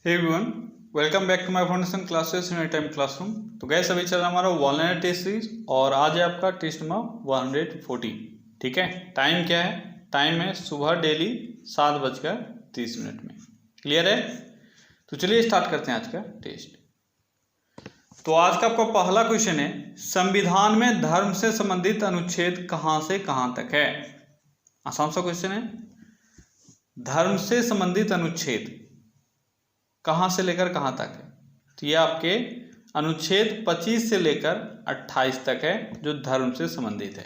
Hey everyone, welcome back to my foundation classes in time classroom. तो guys अभी चल रहा हमारा वॉलनट टेस्ट सीरीज और आज है आपका टेस्ट नंबर 140। ठीक है, टाइम क्या है? टाइम है सुबह डेली 7:30 में। क्लियर है? तो चलिए स्टार्ट करते हैं आज का टेस्ट। तो आज का आपका पहला क्वेश्चन है, संविधान में धर्म से संबंधित अनुच्छेद कहाँ से कहाँ तक है? आसान सा क्वेश्चन है। धर्म से संबंधित अनुच्छेद कहाँ से लेकर कहाँ तक है? तो ये आपके अनुच्छेद 25 से लेकर 28 तक है जो धर्म से संबंधित है।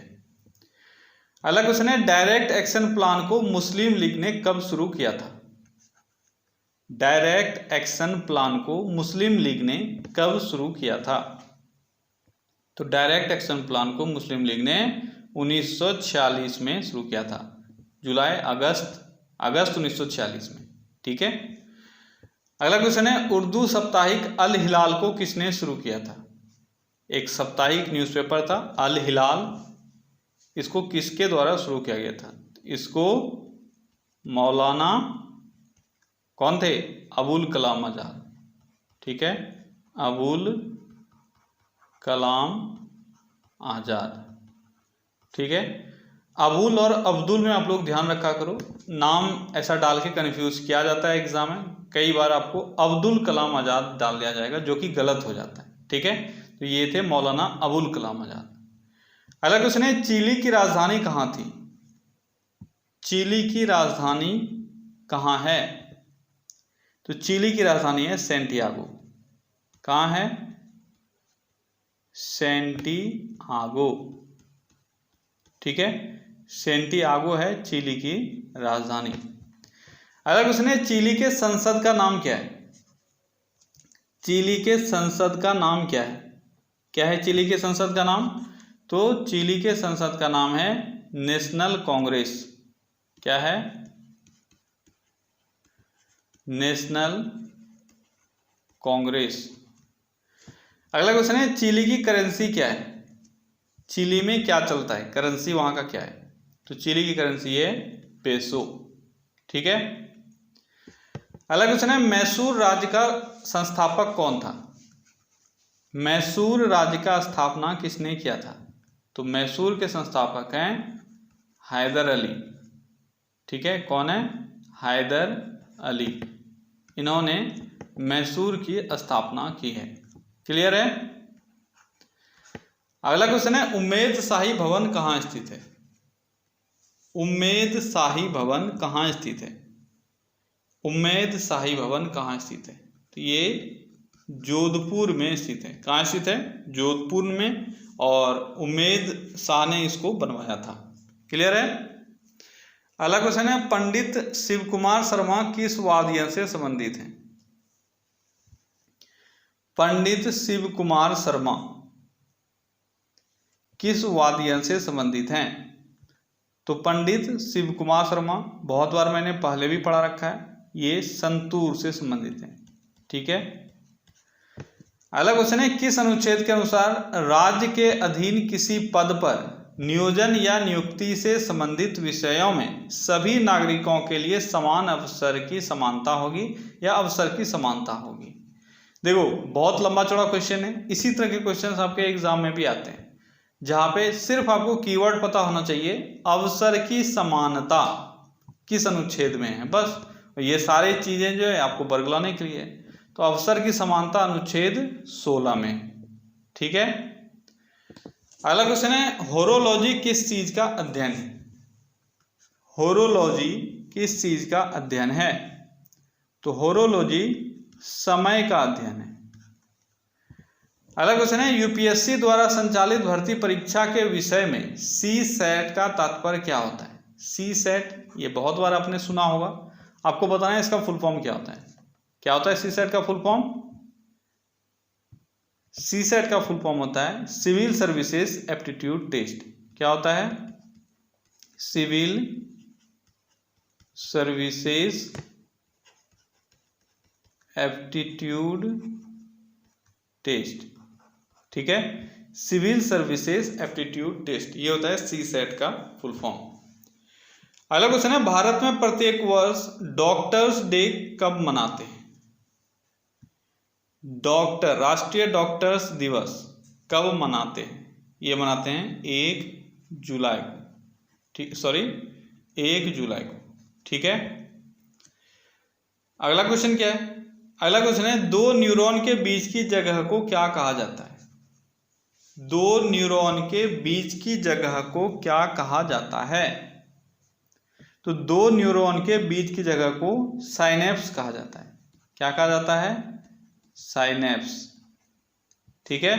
अगला क्वेश्चन है, डायरेक्ट एक्शन प्लान को मुस्लिम लीग ने कब शुरू किया था? डायरेक्ट एक्शन प्लान को मुस्लिम लीग ने कब शुरू किया था? तो डायरेक्ट एक्शन प्लान को मुस्लिम लीग ने 1946 में शुरू किया था, जुलाई अगस्त 1946 में। ठीक है। अगला क्वेश्चन है, उर्दू साप्ताहिक अल हिलाल को किसने शुरू किया था? एक साप्ताहिक न्यूज़पेपर था अल हिलाल, इसको किसके द्वारा शुरू किया गया था? इसको मौलाना कौन थे? अबुल कलाम आज़ाद। ठीक है, अबुल कलाम आज़ाद। ठीक है, अबुल और अब्दुल में आप लोग ध्यान रखा करो, नाम ऐसा डाल के कन्फ्यूज किया जाता है एग्जाम में। कई बार आपको अब्दुल कलाम आज़ाद डाल दिया जाएगा जो कि गलत हो जाता है। ठीक है, तो ये थे मौलाना अबुल कलाम आज़ाद। अगला क्वेश्चन है, चिली की राजधानी कहाँ थी? चिली की राजधानी कहाँ है? तो चिली की राजधानी है सेंटियागो। कहाँ है? सेंटियागो। ठीक है, सेंटियागो है चिली की राजधानी। अगला क्वेश्चन है, चिली के संसद का नाम क्या है? चिली के संसद का नाम क्या है? क्या है चिली के संसद का नाम? तो चिली के संसद का नाम है नेशनल कांग्रेस। क्या है? नेशनल कांग्रेस। अगला क्वेश्चन है, चिली की करेंसी क्या है? चिली में क्या चलता है? करेंसी वहां का क्या है? तो चिली की करेंसी है पेसो। ठीक है। अगला क्वेश्चन है, मैसूर राज्य का संस्थापक कौन था? मैसूर राज्य का स्थापना किसने किया था? तो मैसूर के संस्थापक हैं हैदर अली। ठीक है, कौन है? हैदर अली। इन्होंने मैसूर की स्थापना की है। क्लियर है? अगला क्वेश्चन है, उम्मेद शाही भवन कहाँ स्थित है? उम्मेद शाही भवन कहाँ स्थित है? उम्मेद शाही भवन कहाँ स्थित है? तो ये जोधपुर में स्थित है। कहाँ स्थित है? जोधपुर में। और उम्मेद शाह ने इसको बनवाया था। क्लियर है? अगला क्वेश्चन है, पंडित शिव कुमार शर्मा किस वाद्य से संबंधित हैं? पंडित शिव कुमार शर्मा किस वाद्य से संबंधित हैं? तो पंडित शिव कुमार शर्मा, बहुत बार मैंने पहले भी पढ़ा रखा है, ये संतूर से संबंधित हैं। ठीक है। अगला क्वेश्चन है, किस अनुच्छेद के अनुसार राज्य के अधीन किसी पद पर नियोजन या नियुक्ति से संबंधित विषयों में सभी नागरिकों के लिए समान अवसर की समानता होगी या अवसर की समानता होगी? देखो, बहुत लंबा चौड़ा क्वेश्चन है। इसी तरह के क्वेश्चन आपके एग्जाम में भी आते हैं जहां पे सिर्फ आपको कीवर्ड पता होना चाहिए, अवसर की समानता किस अनुच्छेद में है, बस। ये सारी चीजें जो है आपको बरगलाने के लिए। तो अवसर की समानता अनुच्छेद 16 में। ठीक है। अगला क्वेश्चन है, होरोलॉजी किस चीज का अध्ययन है? होरोलॉजी किस चीज का अध्ययन है? तो होरोलॉजी समय का अध्ययन है। अगला क्वेश्चन है, यूपीएससी द्वारा संचालित भर्ती परीक्षा के विषय में सी सेट का तात्पर्य क्या होता है? सी सेट ये बहुत बार आपने सुना होगा, आपको बताना है इसका फुल फॉर्म क्या होता है। क्या होता है सी सेट का फुल फॉर्म? सी सेट का फुल फॉर्म होता है सिविल सर्विसेज एप्टीट्यूड टेस्ट। क्या होता है? Civil services aptitude test. ठीक है, सिविल सर्विसेज एप्टीट्यूड टेस्ट, ये होता है सी सेट का फुल फॉर्म। अगला क्वेश्चन है, भारत में प्रत्येक वर्ष डॉक्टर्स डे कब मनाते हैं? राष्ट्रीय डॉक्टर्स दिवस कब मनाते हैं? ये मनाते हैं 1 जुलाई को, ठीक, सॉरी 1 जुलाई को, ठीक है। अगला क्वेश्चन क्या है? अगला क्वेश्चन है, दो न्यूरॉन के बीच की जगह को क्या कहा जाता है? दो न्यूरॉन के बीच की जगह को क्या कहा जाता है? तो दो न्यूरॉन के बीच की जगह को साइनेप्स कहा जाता है। क्या कहा जाता है? साइनेप्स, ठीक है।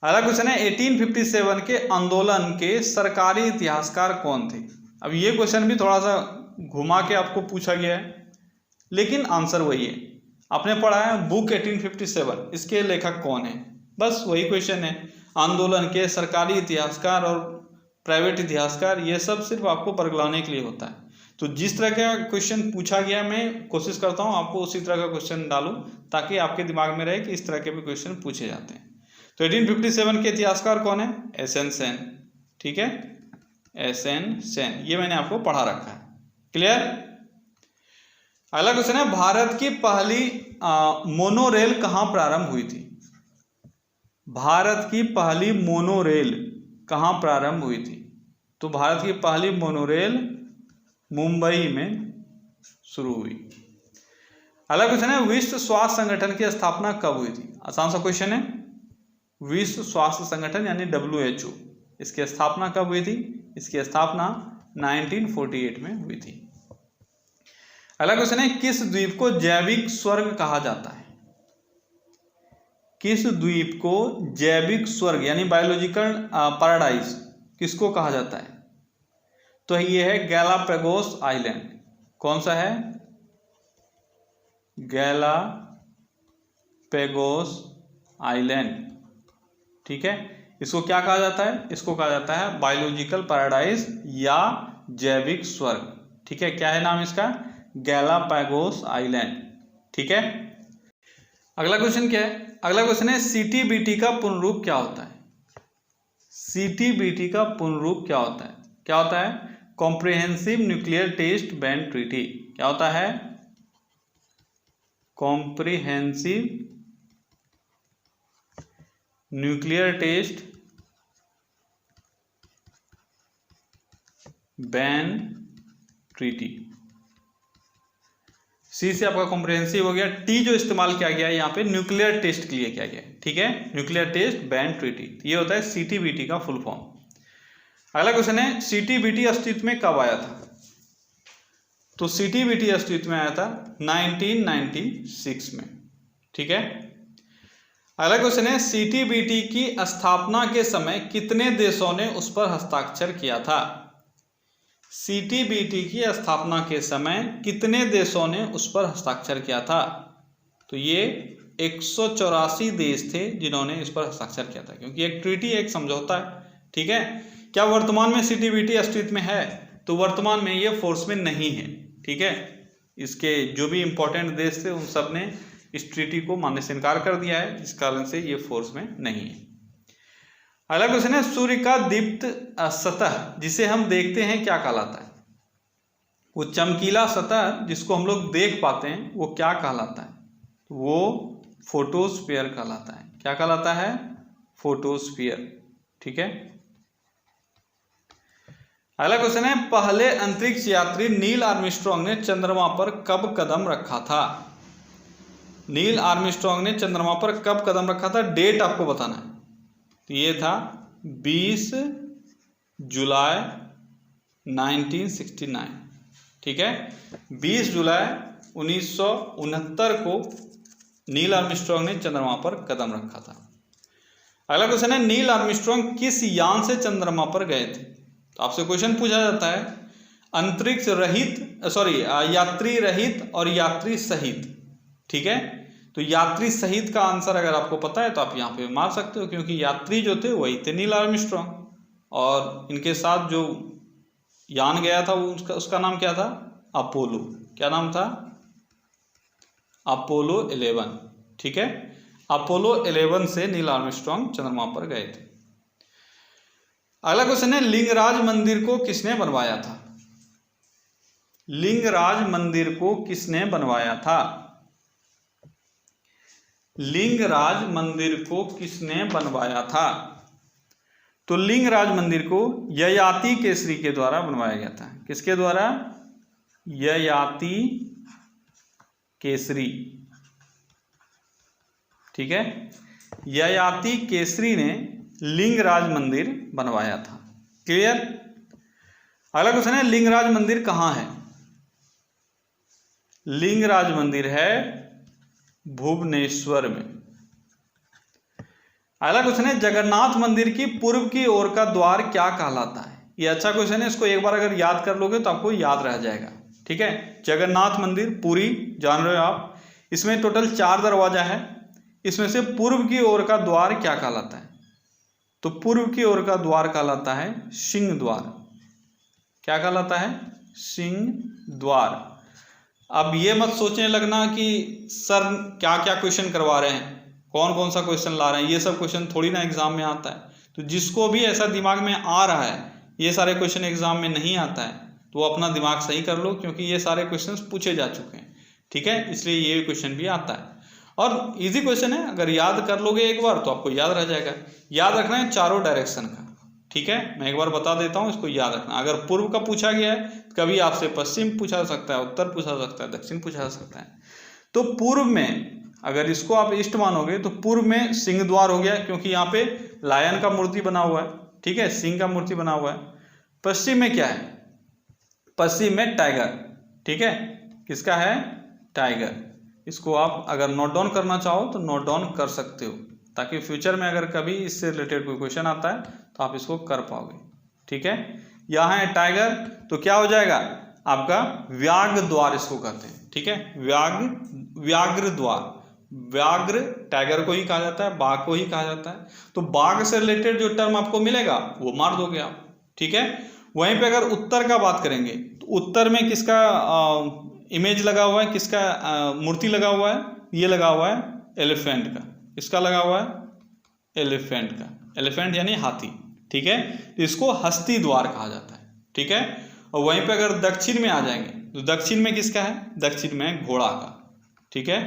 अगला क्वेश्चन है, 1857 के आंदोलन के सरकारी इतिहासकार कौन थे? अब ये क्वेश्चन भी थोड़ा सा घुमा के आपको पूछा गया है, लेकिन आंसर वही है। आपने पढ़ा है बुक 1857, इसके लेखक कौन है? बस वही क्वेश्चन है। आंदोलन के सरकारी इतिहासकार और प्राइवेट इतिहासकार, ये सब सिर्फ आपको बरगलाने के लिए होता है। तो जिस तरह का क्वेश्चन पूछा गया, मैं कोशिश करता हूँ आपको उसी तरह का क्वेश्चन डालूं, ताकि आपके दिमाग में रहे कि इस तरह के भी क्वेश्चन पूछे जाते हैं। तो 1857 के इतिहासकार कौन है? एसएन सेन, ठीक है, एसएन सेन, ये मैंने आपको पढ़ा रखा है। क्लियर? अगला क्वेश्चन है, भारत की पहली मोनोरेल कहाँ प्रारंभ हुई थी? भारत की पहली मोनोरेल कहाँ प्रारंभ हुई थी? तो भारत की पहली मोनोरेल मुंबई में शुरू हुई। अगला क्वेश्चन है, विश्व स्वास्थ्य संगठन की स्थापना कब हुई थी? आसान सा क्वेश्चन है। विश्व स्वास्थ्य संगठन यानी WHO, इसकी स्थापना कब हुई थी? इसकी स्थापना 1948 में हुई थी। अगला क्वेश्चन है, किस द्वीप को जैविक स्वर्ग कहा जाता है? किस द्वीप को जैविक स्वर्ग यानी बायोलॉजिकल पैराडाइज किसको कहा जाता है? तो ये है गैलापागोस आइलैंड। कौन सा है? गैलापागोस आइलैंड, ठीक है। इसको क्या कहा जाता है? इसको कहा जाता है बायोलॉजिकल पैराडाइज या जैविक स्वर्ग, ठीक है। क्या है नाम इसका? गैलापागोस आइलैंड, ठीक है। अगला क्वेश्चन क्या है? अगला क्वेश्चन है, CTBT का पूर्ण रूप क्या होता है? CTBT का पूर्ण रूप क्या होता है? क्या होता है? Comprehensive nuclear test ban treaty. क्या होता है? Comprehensive nuclear test ban treaty. C से आपका कॉम्प्रिहेंसिव हो गया, टी जो इस्तेमाल किया गया है यहाँ पे न्यूक्लियर टेस्ट के लिए किया गया है, ठीक है, न्यूक्लियर टेस्ट बैन ट्रीटी। ये होता है CTBT का फुल फॉर्म। अगला क्वेश्चन है, CTBT अस्तित्व में कब आया था? तो CTBT अस्तित्व में आया था 1996 में, ठीक है। अगला क्वेश्चन है, CTBT की स्थापना के समय कितने देशों ने उस पर हस्ताक्षर किया था? CTBT की स्थापना के समय कितने देशों ने उस पर हस्ताक्षर किया था? तो ये 184 देश थे जिन्होंने इस पर हस्ताक्षर किया था, क्योंकि एक ट्रीटी एक समझौता है, ठीक है। क्या वर्तमान में CTBT अस्तित्व में है? तो वर्तमान में ये फोर्स में नहीं है, ठीक है। इसके जो भी इंपॉर्टेंट देश थे उन सब ने इस ट्रीटी को मानने से इनकार कर दिया है, जिस कारण से ये फोर्स में नहीं है। अगला क्वेश्चन है, सूर्य का दीप्त सतह जिसे हम देखते हैं क्या कहलाता है? वो चमकीला सतह जिसको हम लोग देख पाते हैं वो क्या कहलाता है? वो फोटोस्फीयर कहलाता है। क्या कहलाता है? फोटोस्फीयर, ठीक है। अगला क्वेश्चन है, पहले अंतरिक्ष यात्री नील आर्मस्ट्रांग ने चंद्रमा पर कब कदम रखा था? नील आर्मस्ट्रांग ने चंद्रमा पर कब कदम रखा था? डेट आपको बताना है। तो ये था 20 जुलाई 1969, ठीक है। 20 जुलाई 1969 को नील आर्मस्ट्रांग ने चंद्रमा पर कदम रखा था। अगला क्वेश्चन है, नील आर्मस्ट्रांग किस यान से चंद्रमा पर गए थे? तो आपसे क्वेश्चन पूछा जाता है अंतरिक्ष रहित, यात्री रहित और यात्री सहित, ठीक है। तो यात्री सहित का आंसर अगर आपको पता है तो आप यहाँ पे मार सकते हो, क्योंकि यात्री जो थे वही थे नील आर्मस्ट्रांग, और इनके साथ जो यान गया था वो उसका नाम क्या था? अपोलो। क्या नाम था? अपोलो 11, ठीक है। अपोलो 11 से नील आर्मस्ट्रांग चंद्रमा पर गए थे। अगला क्वेश्चन है, लिंगराज मंदिर को किसने बनवाया था? लिंगराज मंदिर को किसने बनवाया था? लिंगराज मंदिर को किसने बनवाया था? तो लिंगराज मंदिर को ययाति केसरी के द्वारा बनवाया गया था। किसके द्वारा? ययाति केसरी। ठीक है, ययाति केसरी ने लिंगराज मंदिर बनवाया था। क्लियर? अगला क्वेश्चन है, लिंगराज मंदिर कहाँ है? लिंगराज मंदिर है भुवनेश्वर में। अगला क्वेश्चन है, जगन्नाथ मंदिर की पूर्व की ओर का द्वार क्या कहलाता है? ये अच्छा क्वेश्चन है, इसको एक बार अगर याद कर लोगे तो आपको याद रह जाएगा। ठीक है, जगन्नाथ मंदिर पुरी जान रहे हो आप, इसमें टोटल 4 दरवाजा है। इसमें से पूर्व की ओर का द्वार क्या कहलाता है? तो पूर्व की ओर का द्वार कहलाता है सिंह द्वार। क्या कहलाता है? सिंह द्वार। अब ये मत सोचने लगना कि सर क्या क्या क्वेश्चन करवा रहे हैं, कौन कौन सा क्वेश्चन ला रहे हैं, ये सब क्वेश्चन थोड़ी ना एग्जाम में आता है। तो जिसको भी ऐसा दिमाग में आ रहा है ये सारे क्वेश्चन एग्जाम में नहीं आता है, तो वो अपना दिमाग सही कर लो, क्योंकि ये सारे क्वेश्चन पूछे जा चुके हैं। ठीक है, इसलिए ये क्वेश्चन भी आता है और इजी क्वेश्चन है। अगर याद कर लोगे एक बार तो आपको याद रह जाएगा। याद रखना है चारों डायरेक्शन का। ठीक है, मैं एक बार बता देता हूँ, इसको याद रखना। अगर पूर्व का पूछा गया है, कभी आपसे पश्चिम पूछा जा सकता है, उत्तर पूछा जा सकता है, दक्षिण पूछा जा सकता है। तो पूर्व में अगर इसको आप ईस्ट मानोगे तो पूर्व में सिंह द्वार हो गया, क्योंकि यहाँ पे लायन का मूर्ति बना हुआ है। ठीक है, सिंह का मूर्ति बना हुआ है। पश्चिम में क्या है? पश्चिम में टाइगर। ठीक है, किसका है? टाइगर। इसको आप अगर नोट डाउन करना चाहो तो नोट डाउन कर सकते हो, ताकि फ्यूचर में अगर कभी इससे रिलेटेड कोई क्वेश्चन आता है तो आप इसको कर पाओगे। ठीक है, यहाँ है टाइगर, तो क्या हो जाएगा आपका? व्याघ्र द्वार इसको कहते हैं। ठीक है, व्याघ्र द्वार। व्याघ्र टाइगर को ही कहा जाता है, बाघ को ही कहा जाता है। तो बाघ से रिलेटेड जो टर्म आपको मिलेगा वो मार दोगे आप। ठीक है, वहीं पे अगर उत्तर का बात करेंगे तो उत्तर में किसका इमेज लगा हुआ है, किसका मूर्ति लगा हुआ है? ये लगा हुआ है एलिफेंट का। इसका लगा हुआ है? एलिफेंट का। एलिफेंट यानी हाथी। ठीक है, तो इसको हस्ती द्वार कहा जाता है। ठीक है, और वहीं पे अगर दक्षिण में आ जाएंगे तो दक्षिण में किसका है? दक्षिण में घोड़ा का। ठीक है,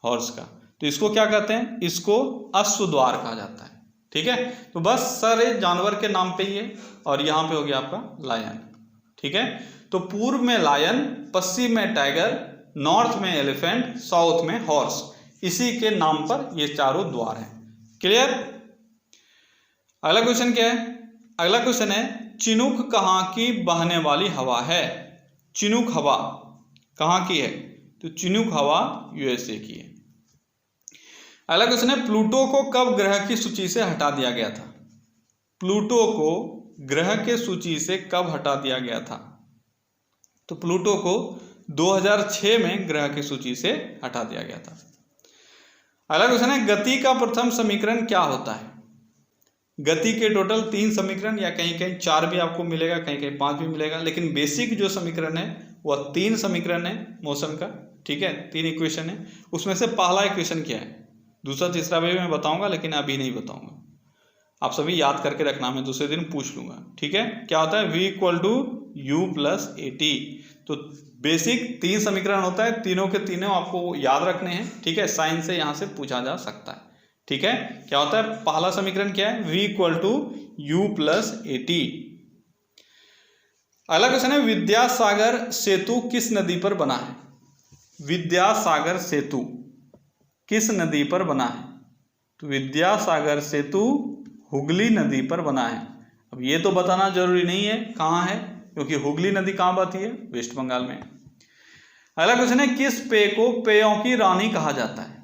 हॉर्स का। तो इसको क्या कहते हैं? इसको अश्व द्वार कहा जाता है। ठीक है, तो बस सारे जानवर के नाम पे ही है, और यहाँ पे हो गया आपका लायन। ठीक है, तो पूर्व में लायन, पश्चिम में टाइगर, नॉर्थ में एलिफेंट, साउथ में हॉर्स, इसी के नाम पर ये चारों द्वार हैं। क्लियर? अगला क्वेश्चन क्या है? अगला क्वेश्चन है, चिनूक कहाँ की बहने वाली हवा है? चिनूक हवा कहाँ की है? तो चिनूक हवा यूएसए की है। अगला क्वेश्चन है, प्लूटो को कब ग्रह की सूची से हटा दिया गया था? प्लूटो को ग्रह के सूची से कब हटा दिया गया था? तो प्लूटो को 2006 में ग्रह की सूची से हटा दिया गया था। अगला क्वेश्चन है, गति का प्रथम समीकरण क्या होता है? गति के टोटल 3 समीकरण, या कहीं कहीं 4 भी आपको मिलेगा, कहीं कहीं 5 भी मिलेगा, लेकिन बेसिक जो समीकरण है वह 3 समीकरण है मोशन का। ठीक है, 3 इक्वेशन है। उसमें से पहला इक्वेशन क्या है? दूसरा तीसरा भी मैं बताऊंगा, लेकिन अभी नहीं बताऊंगा। आप सभी याद करके रखना, मैं दूसरे दिन पूछ लूंगा। ठीक है, क्या होता है? v = u + at। तो बेसिक 3 समीकरण होता है, तीनों के तीनों आपको याद रखने हैं। ठीक है, साइन से यहाँ से पूछा जा सकता है। ठीक है, क्या होता है? पहला समीकरण क्या है? v = u + at। अगला क्वेश्चन है, विद्यासागर सेतु किस नदी पर बना है? विद्यासागर सेतु किस नदी पर बना है? तो विद्यासागर सेतु हुगली नदी पर बना है। अब ये तो बताना जरूरी नहीं है कहाँ है, क्योंकि हुगली नदी कहाँ बहती है? वेस्ट बंगाल में। अगला क्वेश्चन है, किस पेय को पेयों की रानी कहा जाता है?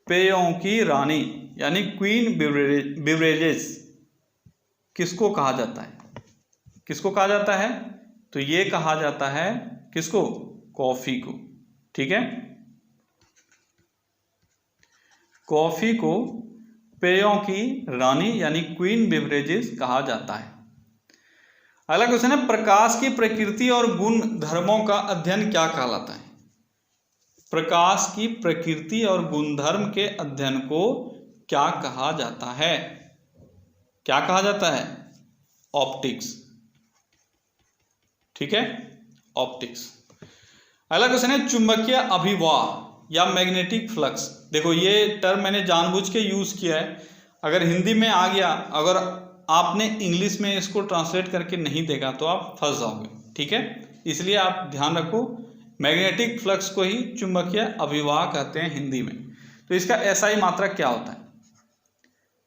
पेयों की रानी यानी क्वीन बिवरेजेस किसको कहा जाता है? किसको कहा जाता है? तो ये कहा जाता है किसको? कॉफी को। ठीक है, कॉफी को पेयों की रानी यानी क्वीन बिवरेजेस कहा जाता है। अगला क्वेश्चन है, प्रकाश की प्रकृति और गुण धर्मों का अध्ययन क्या कहलाता है? प्रकाश की प्रकृति और गुणधर्म के अध्ययन को क्या कहा जाता है? क्या कहा जाता है? ऑप्टिक्स। ठीक है, ऑप्टिक्स। अगला क्वेश्चन है, चुंबकीय अभिवाह या मैग्नेटिक फ्लक्स। देखो ये टर्म मैंने जानबूझ के यूज़ किया है, अगर हिंदी में आ गया, अगर आपने इंग्लिश में इसको ट्रांसलेट करके नहीं देखा तो आप फंस जाओगे, ठीक है। इसलिए आप ध्यान रखो, मैग्नेटिक फ्लक्स को ही चुंबकीय अभिवाह कहते हैं हिंदी में। तो इसका एसआई मात्रक क्या होता है?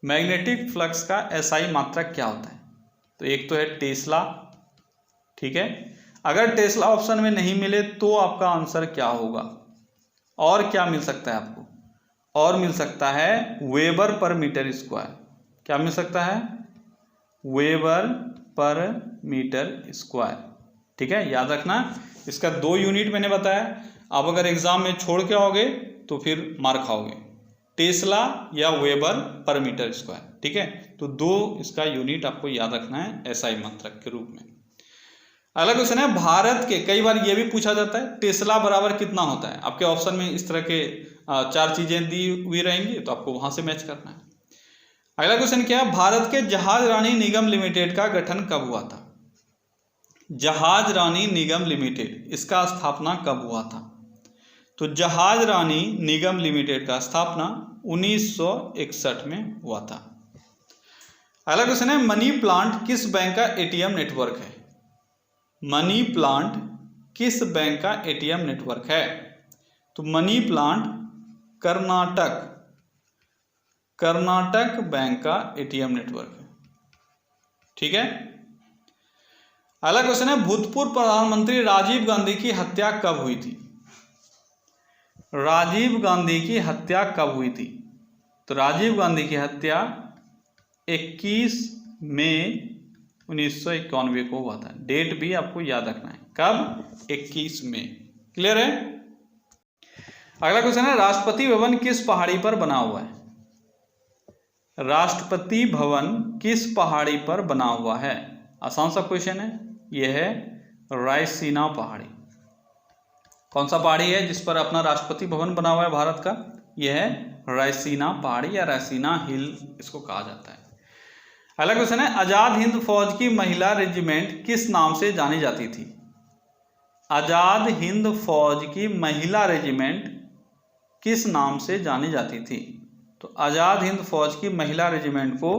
मैग्नेटिक फ्लक्स का एसआई मात्रक क्या होता है? तो एक तो है टेस्ला, ठीक है। अगर टेस्ला ऑप्शन में नहीं मिले तो आपका आंसर क्या होगा? और क्या मिल सकता है आपको? और मिल सकता है वेबर पर मीटर स्क्वायर। क्या मिल सकता है? वेबर पर मीटर स्क्वायर, ठीक है। याद रखना, इसका 2 यूनिट मैंने बताया। आप अगर एग्जाम में छोड़ के आओगे तो फिर मार खाओगे, टेस्ला या वेबर पर मीटर स्क्वायर, ठीक है। तो 2 इसका यूनिट आपको याद रखना है एसआई मात्रक के रूप में। अगला क्वेश्चन है, भारत के, कई बार ये भी पूछा जाता है टेस्ला बराबर कितना होता है। आपके ऑप्शन में इस तरह के 4 चीजें दी हुई रहेंगी, तो आपको वहां से मैच करना है। अगला क्वेश्चन क्या है, भारत के जहाज रानी निगम लिमिटेड का गठन कब हुआ था? जहाज रानी निगम लिमिटेड, इसका स्थापना कब हुआ था? तो जहाज रानी निगम लिमिटेड का स्थापना 1961 में हुआ था। अगला क्वेश्चन है, मनी प्लांट किस बैंक का एटीएम नेटवर्क है? मनी प्लांट किस बैंक का एटीएम नेटवर्क है? तो मनी प्लांट कर्नाटक बैंक का एटीएम नेटवर्क है, ठीक है। अगला क्वेश्चन है, भूतपूर्व प्रधानमंत्री राजीव गांधी की हत्या कब हुई थी? राजीव गांधी की हत्या कब हुई थी? तो राजीव गांधी की हत्या 21 मई 1991 को हुआ था। डेट भी आपको याद रखना है, कब? 21 मई। क्लियर है? अगला क्वेश्चन है, राष्ट्रपति भवन किस पहाड़ी पर बना हुआ है? राष्ट्रपति भवन किस पहाड़ी पर बना हुआ है? आसान सा क्वेश्चन है, यह है रायसीना पहाड़ी। कौन सा पहाड़ी है जिस पर अपना राष्ट्रपति भवन बना हुआ है भारत का? यह है रायसीना पहाड़ी या रायसीना हिल इसको कहा जाता है। अगला क्वेश्चन है, आजाद हिंद फौज की महिला रेजिमेंट किस नाम से जानी जाती थी? आजाद हिंद फौज की महिला रेजिमेंट किस नाम से जानी जाती थी? तो आजाद हिंद फौज की महिला रेजिमेंट को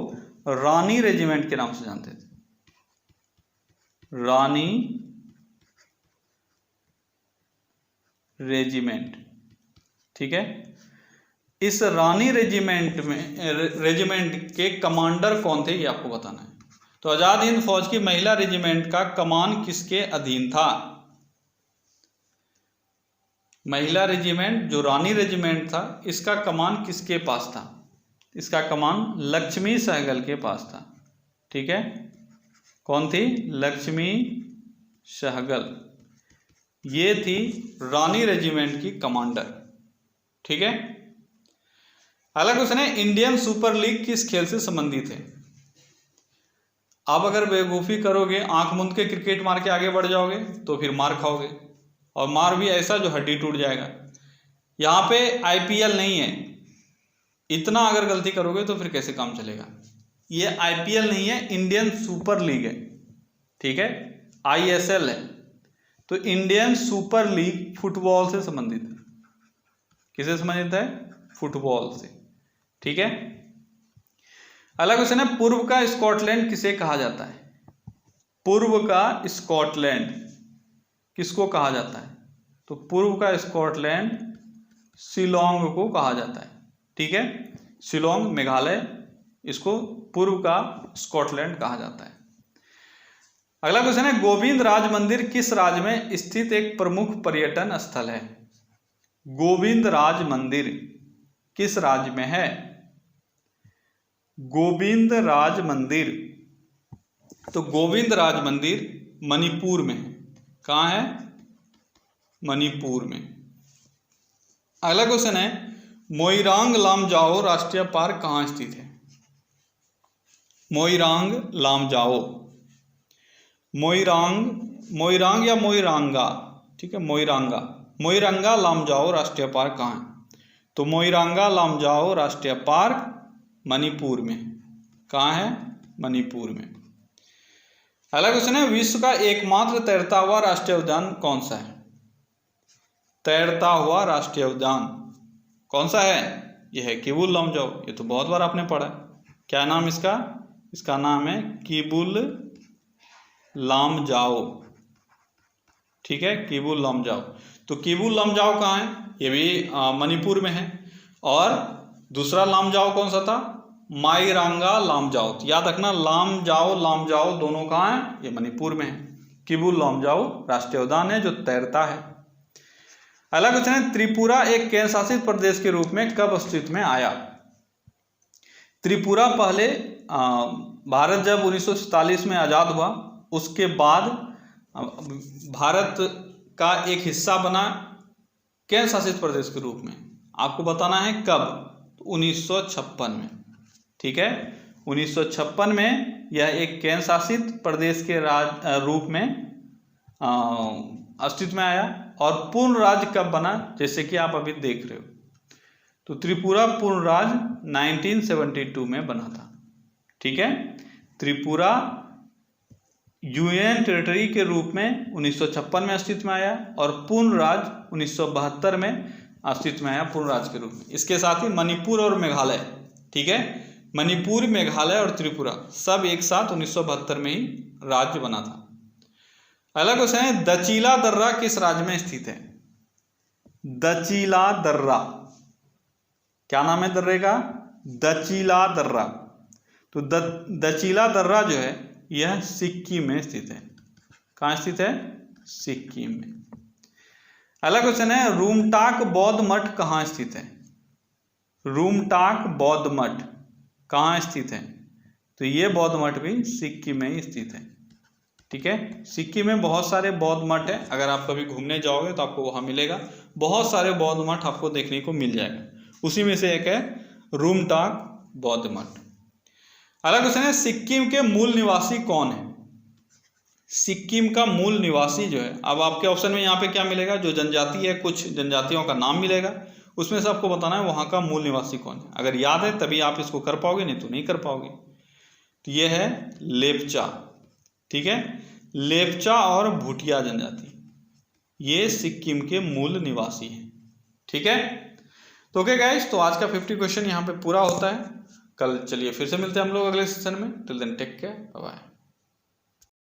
रानी रेजिमेंट के नाम से जानते थे, रानी रेजिमेंट, ठीक है। इस रानी रेजिमेंट के कमांडर कौन थे, ये आपको बताना है। तो आजाद हिंद फौज की महिला रेजिमेंट का कमान किसके अधीन था? महिला रेजिमेंट जो रानी रेजिमेंट था, इसका कमान किसके पास था? इसका कमान लक्ष्मी सहगल के पास था, ठीक है। कौन थी? लक्ष्मी सहगल, ये थी रानी रेजिमेंट की कमांडर, ठीक है। अगला क्वेश्चन है, इंडियन सुपर लीग किस खेल से संबंधित है? आप अगर बेवकूफ़ी करोगे, आंख मूंद के क्रिकेट मार के आगे बढ़ जाओगे तो फिर मार खाओगे, और मार भी ऐसा जो हड्डी टूट जाएगा। यहाँ पे आईपीएल नहीं है, इतना अगर गलती करोगे तो फिर कैसे काम चलेगा। ये आईपीएल नहीं है, इंडियन सुपर लीग है, ठीक है, आईएसएल है। तो इंडियन सुपर लीग फुटबॉल से संबंधित है। किससे संबंधित है? फुटबॉल से, ठीक है। अगला क्वेश्चन है, पूर्व का स्कॉटलैंड किसे कहा जाता है? पूर्व का स्कॉटलैंड किसको कहा जाता है? तो पूर्व का स्कॉटलैंड शिलोंग को कहा जाता है, ठीक है। शिलोंग मेघालय, इसको पूर्व का स्कॉटलैंड कहा जाता है। अगला क्वेश्चन है, गोविंद राज मंदिर किस राज्य में स्थित एक प्रमुख पर्यटन स्थल है? गोविंद राज मंदिर किस राज्य में है? गोविंद राज मंदिर, तो गोविंद राज मंदिर मणिपुर में है। कहाँ है? मणिपुर में। अगला क्वेश्चन है, मोइरांग लामजाओ राष्ट्रीय पार्क कहाँ स्थित है? मोइरांग लामजाओ, मोइरांग या मोइरांगा, ठीक है, मोइरांगा लामजाओ राष्ट्रीय पार्क कहाँ है? तो मोइरांगा लामजाओ राष्ट्रीय पार्क मणिपुर में। कहाँ है? मणिपुर में। अगला क्वेश्चन है, विश्व का एकमात्र तैरता हुआ राष्ट्रीय उद्यान कौन सा है? तैरता हुआ राष्ट्रीय उद्यान कौन सा है? यह है किबुल लमजाओ। ये तो बहुत बार आपने पढ़ा है। क्या नाम इसका? इसका नाम है किबुल लामजाओ। ठीक है, किबुल लामजाओ। तो किबुल लामजाओ कहाँ है? ये भी मणिपुर में है। और दूसरा लामजाओ कौन सा था? माईरांगा लामजाओ। तो याद रखना, लामजाओ दोनों कहाँ है? ये मणिपुर में है। किबुल लामजाओ राष्ट्रीय उद्यान है जो तैरता है। अगला क्वेश्चन है, त्रिपुरा एक केंद्र शासित प्रदेश के रूप में कब अस्तित्व में आया? त्रिपुरा पहले भारत जब 1947 में आज़ाद हुआ, उसके बाद भारत का एक हिस्सा बना केंद्र शासित प्रदेश के रूप में। आपको बताना है कब? 1956 में। ठीक है, 1956 में यह एक केंद्र शासित प्रदेश के रूप में अस्तित्व में आया। और पूर्ण राज्य कब बना? जैसे कि आप अभी देख रहे हो, तो त्रिपुरा पूर्ण राज्य 1972 में बना था। ठीक है, त्रिपुरा यूनियन टेरिटरी के रूप में 1956 में अस्तित्व में आया और पूर्ण राज्य 1972 में अस्तित्व में आया, पूर्ण राज्य के रूप में। इसके साथ ही मणिपुर और मेघालय, ठीक है, मणिपुर, मेघालय और त्रिपुरा सब एक साथ 1972 में ही राज्य बना था। अगला क्वेश्चन है, दचिला दर्रा किस राज्य में स्थित है? दचिला दर्रा, क्या नाम है दर्रे का? दचिला दर्रा। तो दचिला दर्रा जो है यह सिक्किम में स्थित है। कहाँ स्थित है? सिक्किम में। अगला क्वेश्चन है, रूमटाक बौद्ध मठ कहाँ स्थित है? रूमटाक बौद्ध मठ कहाँ स्थित है? तो ये बौद्ध मठ भी सिक्किम में ही स्थित है। ठीक है, सिक्किम में बहुत सारे बौद्ध मठ है। अगर आप कभी घूमने जाओगे तो आपको वहाँ मिलेगा, बहुत सारे बौद्ध मठ आपको देखने को मिल जाएगा। उसी में से एक है रूमटाक बौद्ध मठ। अगला क्वेश्चन है, सिक्किम के मूल निवासी कौन है? सिक्किम का मूल निवासी जो है, अब आपके ऑप्शन में यहाँ पे क्या मिलेगा? जो जनजाति है, कुछ जनजातियों का नाम मिलेगा, उसमें से आपको बताना है वहाँ का मूल निवासी कौन है। अगर याद है तभी आप इसको कर पाओगे, नहीं तो नहीं कर पाओगे। तो ये है लेपचा। ठीक है, लेपचा और भूटिया जनजाति, ये सिक्किम के मूल निवासी हैं। ठीक है, तो ओके गाइस, तो आज का 50 क्वेश्चन यहाँ पे पूरा होता है। कल चलिए फिर से मिलते हैं हम लोग अगले सेशन में। Till then take care, bye bye.